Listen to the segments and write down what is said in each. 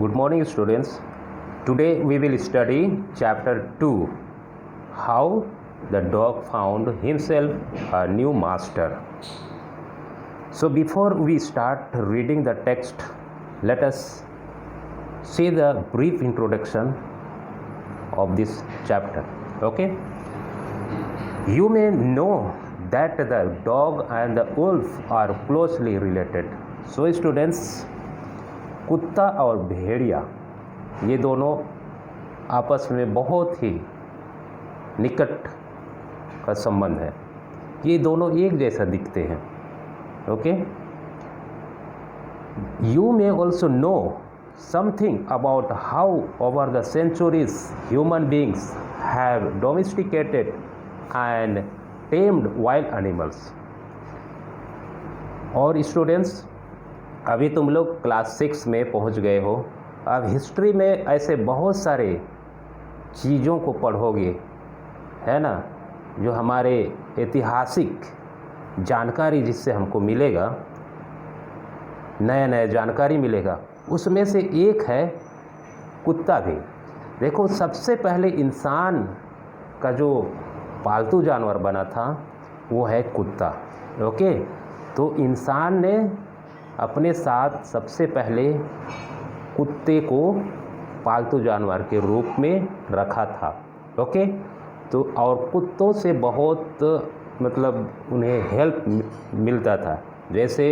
Good morning, students. Today we will study chapter 2, How the Dog Found Himself a New Master. So, before we start reading the text, let us see the brief introduction of this chapter. Okay? You may know that the dog and the wolf are closely related. So, students, कुत्ता और भेड़िया ये दोनों आपस में बहुत ही निकट का संबंध है। ये दोनों एक जैसा दिखते हैं। Okay, you may also know something about how over the centuries human beings have domesticated and tamed wild animals. और स्टूडेंट्स, अभी तुम लोग क्लास 6 में पहुंच गए हो। अब हिस्ट्री में ऐसे बहुत सारे चीज़ों को पढ़ोगे, है ना, जो हमारे ऐतिहासिक जानकारी जिससे हमको मिलेगा, नया नया जानकारी मिलेगा। उसमें से एक है कुत्ता भी। देखो, सबसे पहले इंसान का जो पालतू जानवर बना था वो है कुत्ता। ओके, तो इंसान ने अपने साथ सबसे पहले कुत्ते को पालतू जानवर के रूप में रखा था। ओके, तो और कुत्तों से बहुत उन्हें हेल्प मिलता था। जैसे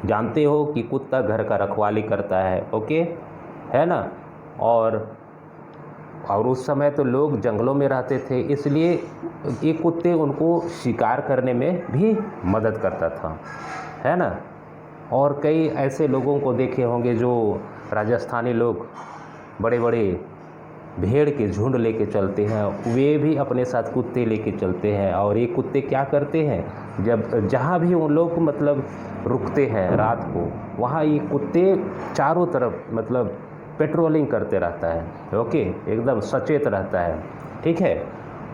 जानते हो कि कुत्ता घर का रखवाली करता है। ओके, है ना। और उस समय तो लोग जंगलों में रहते थे, इसलिए ये कुत्ते उनको शिकार करने में भी मदद करता था, है ना। और कई ऐसे लोगों को देखे होंगे जो राजस्थानी लोग बड़े बड़े भेड़ के झुंड लेके चलते हैं, वे भी अपने साथ कुत्ते लेके चलते हैं। और ये कुत्ते क्या करते हैं, जब जहाँ भी उन लोग रुकते हैं रात को, वहाँ ये कुत्ते चारों तरफ पेट्रोलिंग करते रहता है। ओके, एकदम सचेत रहता है। ठीक है,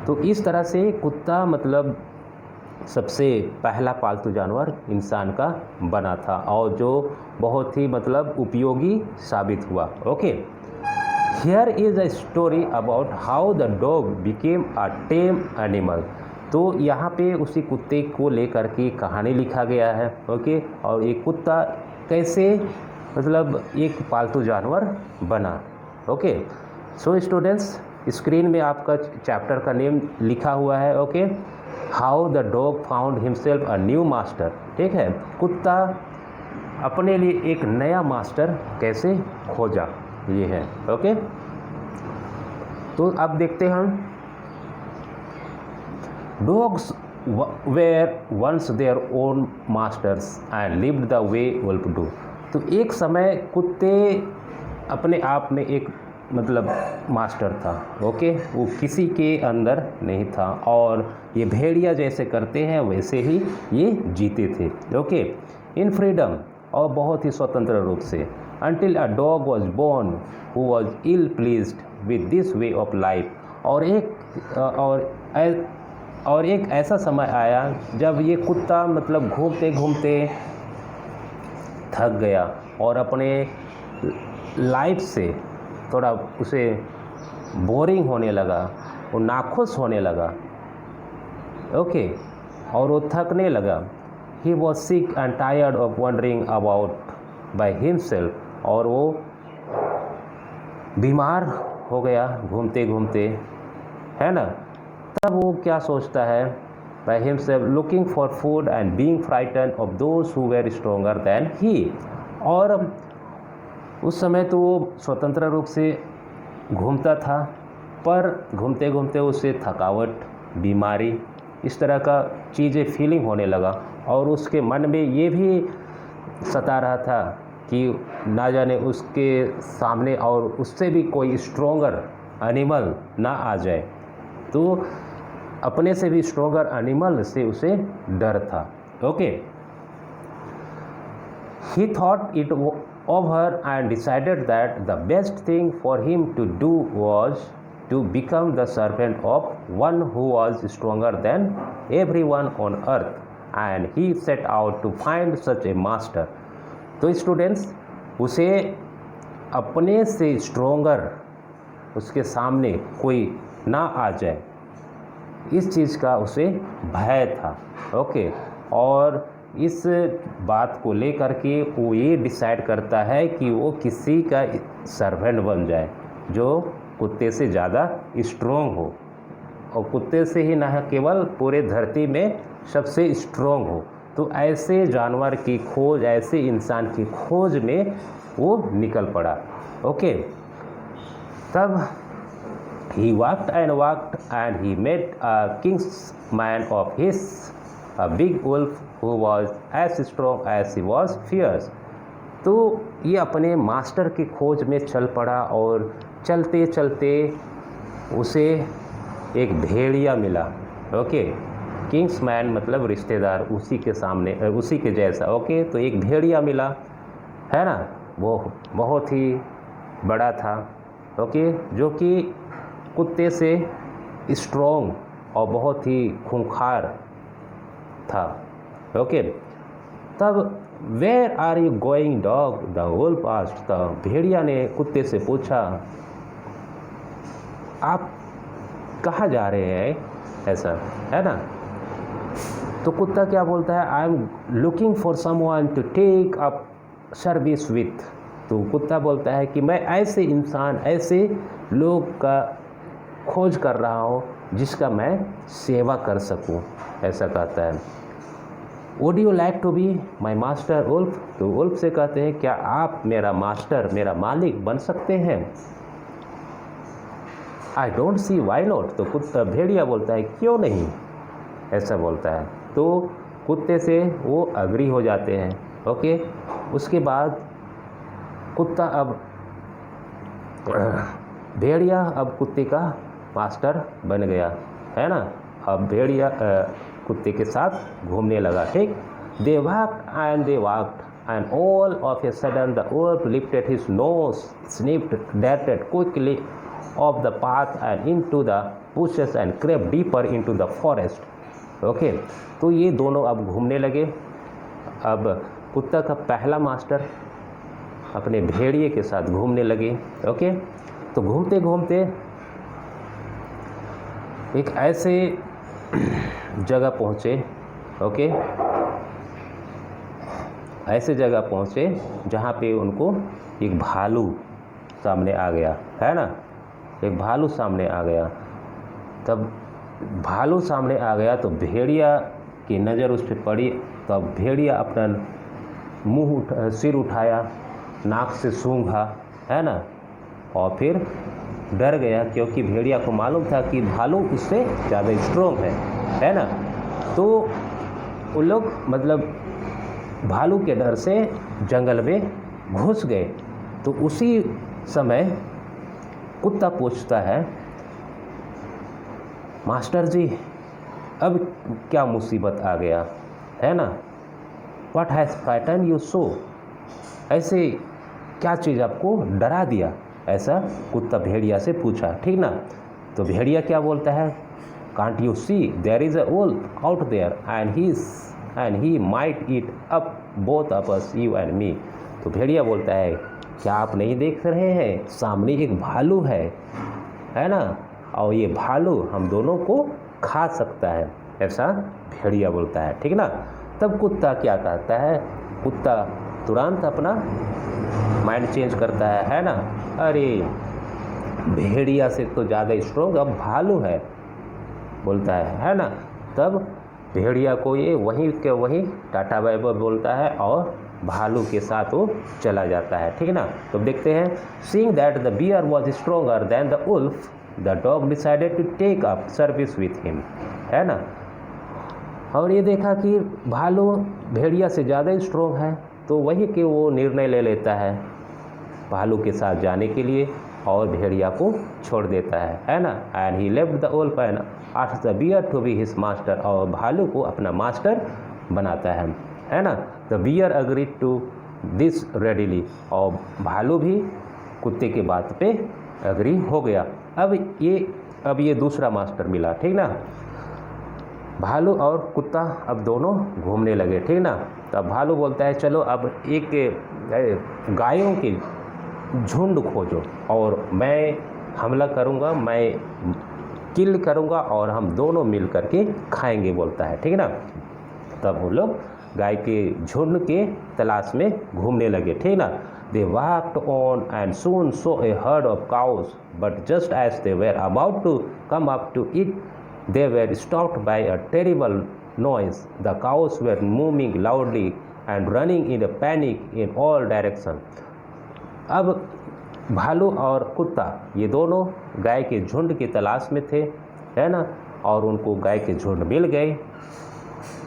तो इस तरह से कुत्ता सबसे पहला पालतू जानवर इंसान का बना था और जो बहुत ही उपयोगी साबित हुआ। Okay, here is a story about how the dog became a time animal. तो यहाँ पे उसी कुत्ते को लेकर के कहानी लिखा गया है। ओके, और ये कुत्ता कैसे एक पालतू जानवर बना। ओके, सो स्टूडेंट्स, स्क्रीन में आपका चैप्टर का नेम लिखा हुआ है। Okay, how the dog found himself a new master. ठीक है, कुत्ता अपने लिए एक नया मास्टर कैसे खोजा, ये है। ओके, तो अब देखते हैं हम। Dogs were once their own masters and lived the way wolf do. तो एक समय कुत्ते अपने आप में एक मास्टर था। ओके, वो किसी के अंदर नहीं था और ये भेड़िया जैसे करते हैं वैसे ही ये जीते थे। ओके, इन फ्रीडम, और बहुत ही स्वतंत्र रूप से। Until a dog was born who was ill pleased with this way of life. और एक ऐसा समय आया जब ये कुत्ता घूमते घूमते थक गया और अपने लाइफ से थोड़ा उसे बोरिंग होने लगा, वो नाखुश होने लगा। ओके, और वो थकने लगा। He was sick and tired of wondering about by himself. और वो बीमार हो गया घूमते घूमते, है ना। तब वो क्या सोचता है, by himself looking for food and being frightened of those who were stronger than he. और उस समय तो वो स्वतंत्र रूप से घूमता था, पर घूमते घूमते उसे थकावट, बीमारी, इस तरह का चीज़ें फीलिंग होने लगा। और उसके मन में ये भी सता रहा था कि ना जाने उसके सामने और उससे भी कोई स्ट्रोंगर एनिमल ना आ जाए। तो अपने से भी स्ट्रोंगर एनिमल से उसे डर था। Okay, he thought it over and decided that the best thing for him to do was to become the servant of one who was stronger than everyone on earth, and he set out to find such a master. तो students, उसे अपने से stronger उसके सामने कोई ना आ जाए, इस चीज़ का उसे भय था। ओके, और इस बात को लेकर के वो ये डिसाइड करता है कि वो किसी का सर्वेंट बन जाए जो कुत्ते से ज़्यादा स्ट्रोंग हो, और कुत्ते से ही ना केवल पूरे धरती में सबसे स्ट्रोंग हो। तो ऐसे जानवर की खोज, ऐसे इंसान की खोज में वो निकल पड़ा। ओके, तब he walked and he met a kingsman of his, a big wolf who was as strong as he was fierce। तो ये अपने मास्टर की खोज में चल पड़ा, और चलते चलते उसे एक भेड़िया मिला। ओके, किंग्समैन मतलब रिश्तेदार, उसी के सामने, उसी के जैसा। ओके, तो एक भेड़िया मिला, है ना, वो बहुत ही बड़ा था। ओके, जो कि कुत्ते से स्ट्रॉन्ग और बहुत ही खूंखार था। ओके, तब where are you going dog, the wolf asked. भेड़िया ने कुत्ते से पूछा, आप कहाँ जा रहे हैं, ऐसा, है ना। तो कुत्ता क्या बोलता है, I am looking for someone to take up service with. तो कुत्ता बोलता है कि मैं ऐसे इंसान, ऐसे लोग का खोज कर रहा हूँ जिसका मैं सेवा कर सकूँ, ऐसा कहता है। Would you like to be my master wolf. तो वुल्फ से कहते हैं, क्या आप मेरा मास्टर, मेरा मालिक बन सकते हैं। I don't see why not. तो कुत्ता, भेड़िया बोलता है, क्यों नहीं, ऐसा बोलता है। तो कुत्ते से वो अग्री हो जाते हैं। ओके, उसके बाद कुत्ता अब भेड़िया अब कुत्ते का मास्टर बन गया, है ना। अब भेड़िया कुत्ते के साथ घूमने लगा। ठीक, they walked and all of a sudden the wolf lifted his nose, sniffed, darted quickly off the path and into the bushes and crept deeper into the forest। Okay, तो ये दोनों अब घूमने लगे। अब कुत्ता का पहला मास्टर अपने भेड़िए के साथ घूमने लगे। ओके, तो घूमते घूमते एक ऐसे जगह पहुँचे। ओके, ऐसे जगह पहुँचे जहाँ पे उनको एक भालू सामने आ गया, है ना, एक भालू सामने आ गया। तब भालू सामने आ गया तो भेड़िया की नज़र उस पर पड़ी। तब भेड़िया अपना सिर उठाया, नाक से सूंघा, है ना, और फिर डर गया, क्योंकि भेड़िया को मालूम था कि भालू उससे ज़्यादा स्ट्रोंग है ना। तो उन लोग मतलब भालू के डर से जंगल में घुस गए। तो उसी समय कुत्ता पूछता है, मास्टर जी, अब क्या मुसीबत आ गया, है ना, what has frighten you so, ऐसे क्या चीज़ आपको डरा दिया, ऐसा कुत्ता भेड़िया से पूछा। ठीक ना। तो भेड़िया क्या बोलता है, can't you see there is a wolf out there and he might eat up both of us, you and me. तो भेड़िया बोलता है, क्या आप नहीं देख रहे हैं, सामने एक भालू है ना, और ये भालू हम दोनों को खा सकता है, ऐसा भेड़िया बोलता है। ठीक ना। तब कुत्ता क्या कहता है, कुत्ता तुरंत अपना माइंड चेंज करता है ना, अरे भेड़िया से तो ज़्यादा स्ट्रोंग अब भालू है, बोलता है ना। तब भेड़िया को ये वहीं के वहीं टाटा बाय बाय बोलता है और भालू के साथ वो चला जाता है। ठीक ना। तो देखते हैं, seeing that the bear was stronger than the wolf, the dog decided to take up service with him, है ना। और ये देखा कि भालू भेड़िया से ज़्यादा स्ट्रोंग है, तो वही कि वो निर्णय ले लेता है भालू के साथ जाने के लिए और भेड़िया को छोड़ देता है ना। And he left the wolf and asked the bear to be his master, और भालू को अपना मास्टर बनाता है ना। The bear agreed to this readily, और भालू भी कुत्ते की बात पे अग्री हो गया। अब ये दूसरा मास्टर मिला। ठीक ना। भालू और कुत्ता अब दोनों घूमने लगे। ठीक ना। तब भालू बोलता है, चलो अब एक गायों की झुंड खोजो और मैं हमला करूँगा, मैं किल करूँगा और हम दोनों मिल करके खाएंगे बोलता है, ठीक है ना। तब वो लोग गाय के झुंड के तलाश में घूमने लगे, ठीक ना। They walked on and soon saw a herd of cows, but just as they were about to come up to it, they were stopped by a terrible noise. The cows were moving loudly and running in a panic in all directions. अब भालू और कुत्ता ये दोनों गाय के झुंड की तलाश में थे, है ना, और उनको गाय के झुंड मिल गए।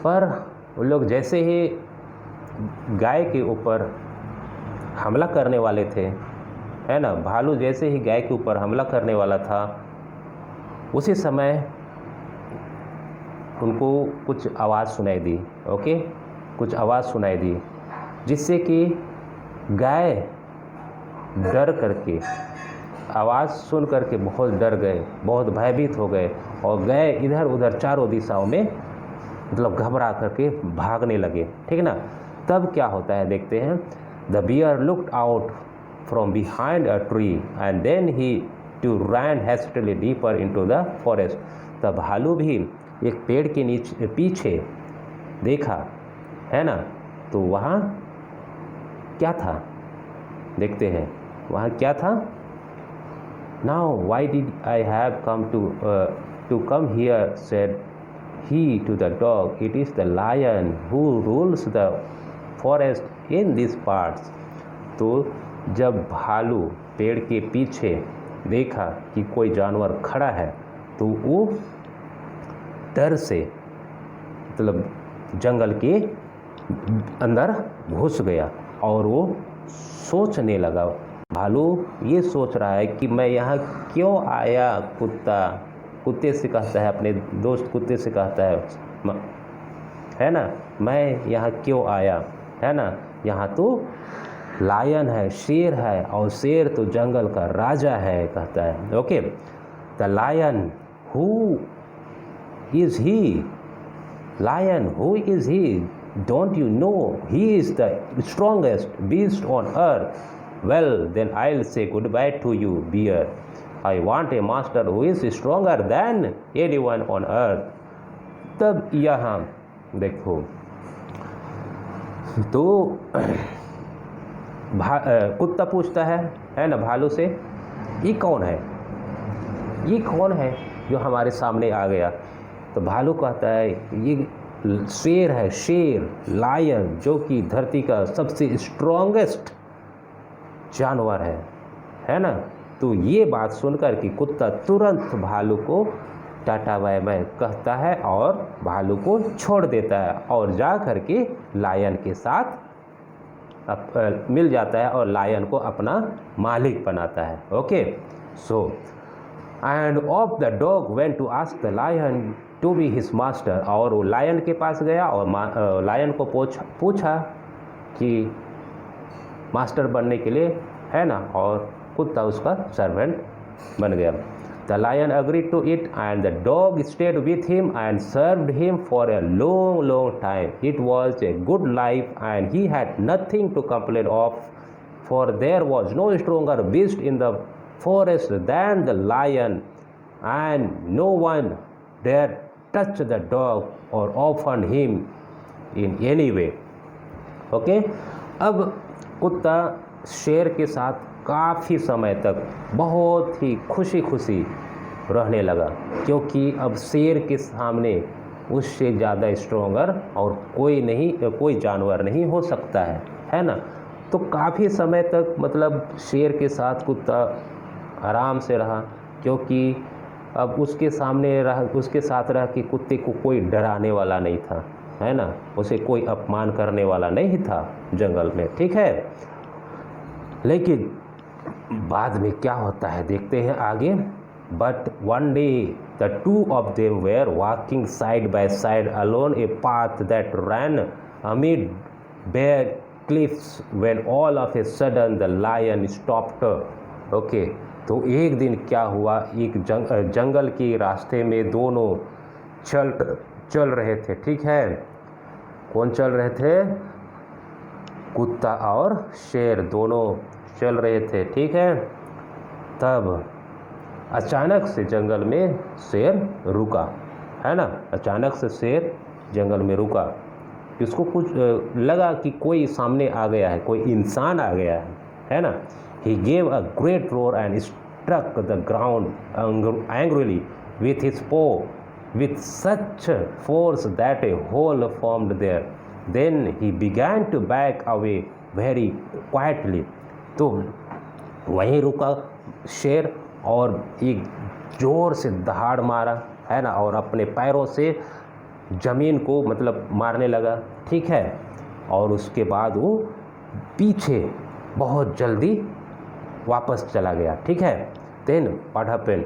पर उन लोग जैसे ही गाय के ऊपर हमला करने वाले थे, है ना, भालू जैसे ही गाय के ऊपर हमला करने वाला था, उसी समय उनको कुछ आवाज़ सुनाई दी। ओके, कुछ आवाज़ सुनाई दी जिससे कि गाय डर करके, आवाज़ सुन करके बहुत डर गए, बहुत भयभीत हो गए और गए इधर उधर चारों दिशाओं में मतलब घबरा करके भागने लगे, ठीक है ना। तब क्या होता है देखते हैं। The bear looked out from behind a tree and then he too ran hastily deeper into the forest. तब भालू भी एक पेड़ के नीचे पीछे देखा, है ना, तो वहाँ क्या था देखते हैं। वहाँ क्या था। Now why did I have come to come here said he to the dog, it is the lion who rules the forest in these parts. तो जब भालू पेड़ के पीछे देखा कि कोई जानवर खड़ा है तो वो डर से मतलब जंगल के अंदर घुस गया और वो सोचने लगा। भालू ये सोच रहा है कि मैं यहाँ क्यों आया। कुत्ते से कहता है, अपने दोस्त कुत्ते से कहता है ना, मैं यहाँ क्यों आया, है ना, यहाँ तो लायन है, शेर है और शेर तो जंगल का राजा है कहता है। Okay, the lion who is he, lion who is he, don't you know he is the strongest beast on earth. Well then I will say goodbye to you bear, I want a master who is stronger than anyone on earth. तब यहाँ देखो तो कुत्ता पूछता है ना भालू से, ये कौन है, ये कौन है जो हमारे सामने आ गया। तो भालू कहता है ये शेर है, शेर, लायन, जो कि धरती का सबसे स्ट्रॉन्गेस्ट जानवर है ना। तो ये बात सुनकर कि कुत्ता तुरंत भालू को टाटा बाय बाय कहता है और भालू को छोड़ देता है और जा कर के लायन के साथ मिल जाता है और लायन को अपना मालिक बनाता है। Okay, so end of the dog went to ask the lion to be his master. और वो लायन के पास गया और लायन को पूछा कि मास्टर बनने के लिए, है ना, और कुत्ता उसका सर्वेंट बन गया। The lion agreed to it and the dog stayed with him and served him for a long long time. It was a good life and he had nothing to complain of, for there was no stronger beast in the forest than the lion and no one dare touch the dog or offend him in any way. Okay, अब कुत्ता शेर के साथ काफ़ी समय तक बहुत ही खुशी खुशी रहने लगा, क्योंकि अब शेर के सामने उससे ज़्यादा स्ट्रोंगर और कोई जानवर नहीं हो सकता है ना। तो काफ़ी समय तक मतलब शेर के साथ कुत्ता आराम से रहा, क्योंकि अब उसके साथ रह के कुत्ते को कोई डराने वाला नहीं था, है ना, उसे कोई अपमान करने वाला नहीं था जंगल में, ठीक है। लेकिन बाद में क्या होता है देखते हैं आगे। But one day the two of them were walking side by side along a path that ran amid bare cliffs when all of a sudden the lion stopped. Okay, तो एक दिन क्या हुआ, एक जंगल के रास्ते में दोनों चल रहे थे, ठीक है। कौन चल रहे थे? कुत्ता और शेर दोनों चल रहे थे, ठीक है। तब अचानक से जंगल में शेर रुका, है ना। अचानक से शेर जंगल में रुका। इसको कुछ लगा कि कोई सामने आ गया है, कोई इंसान आ गया है ना। He gave a great roar and struck the ground angrily with his paw with such force that a hole formed there. Then he began to back away very quietly. तो वहीं रुका शेर और एक जोर से दहाड़ मारा, है ना, और अपने पैरों से ज़मीन को मतलब मारने लगा, ठीक है। और उसके बाद वो पीछे बहुत जल्दी वापस चला गया, ठीक है। Then what happened?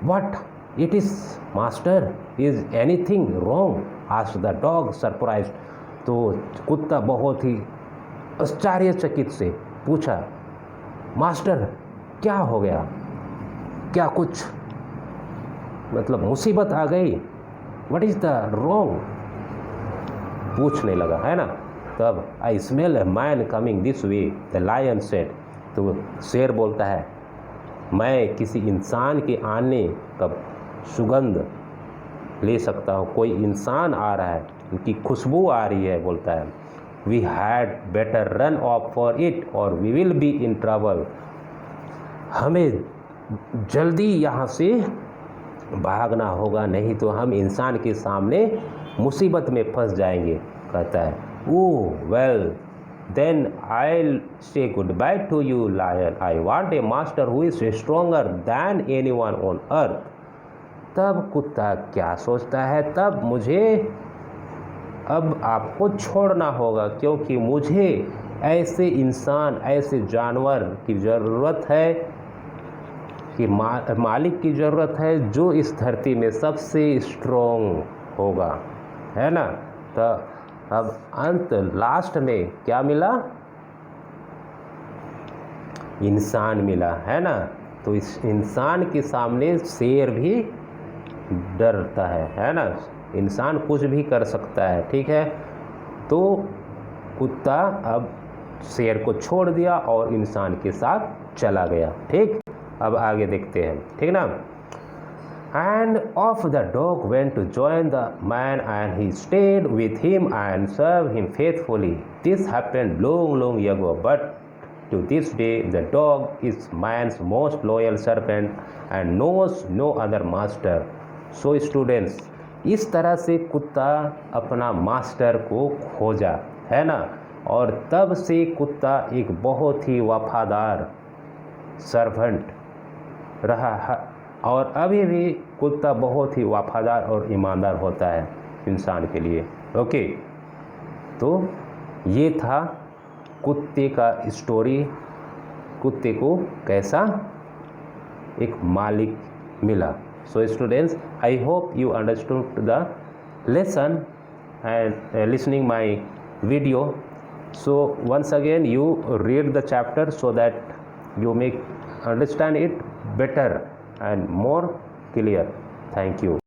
What? It is master. Is anything wrong? asked the dog surprised. तो कुत्ता बहुत ही आश्चर्यचकित से पूछा, मास्टर क्या हो गया, क्या कुछ मतलब मुसीबत आ गई, What is the wrong? पूछने लगा, है ना। तब I smell a man coming this way, the lion said. तो शेर बोलता है, मैं किसी इंसान के आने का सुगंध ले सकता हूँ, कोई इंसान आ रहा है, उनकी खुशबू आ रही है, बोलता है। We had better run off for it or we will be in trouble. हमें जल्दी यहाँ से भागना होगा, नहीं तो हम इंसान के सामने मुसीबत में फंस जाएंगे, कहता है। Oh well then I'll say goodbye to you, lion. I want a master who is stronger than anyone on earth. तब कुत्ता क्या सोचता है, तब मुझे अब आपको छोड़ना होगा, क्योंकि मुझे ऐसे इंसान, ऐसे जानवर की ज़रूरत है, कि मालिक की ज़रूरत है जो इस धरती में सबसे स्ट्रॉन्ग होगा, है ना। तो अब अंत लास्ट में क्या मिला, इंसान मिला, है ना। तो इस इंसान के सामने शेर भी डरता है ना। इंसान कुछ भी कर सकता है, ठीक है। तो कुत्ता अब शेर को छोड़ दिया और इंसान के साथ चला गया, ठीक। अब आगे देखते हैं, ठीक ना। And off the dog went to join the man and he stayed with him and served him faithfully. This happened long ago, but to this day the dog is man's most loyal servant and knows no other master. So students, इस तरह से कुत्ता अपना master को खोजा, है ना। और तब से कुत्ता एक बहुत ही वफादार सर्वेंट रहा है, और अभी भी कुत्ता बहुत ही वफादार और ईमानदार होता है इंसान के लिए। ओके, तो ये था कुत्ते का स्टोरी। कुत्ते को कैसा एक मालिक मिला। So students, I hope you understood the lesson and listening my video. So once again you read the chapter so that you may understand it better and more clear. Thank you.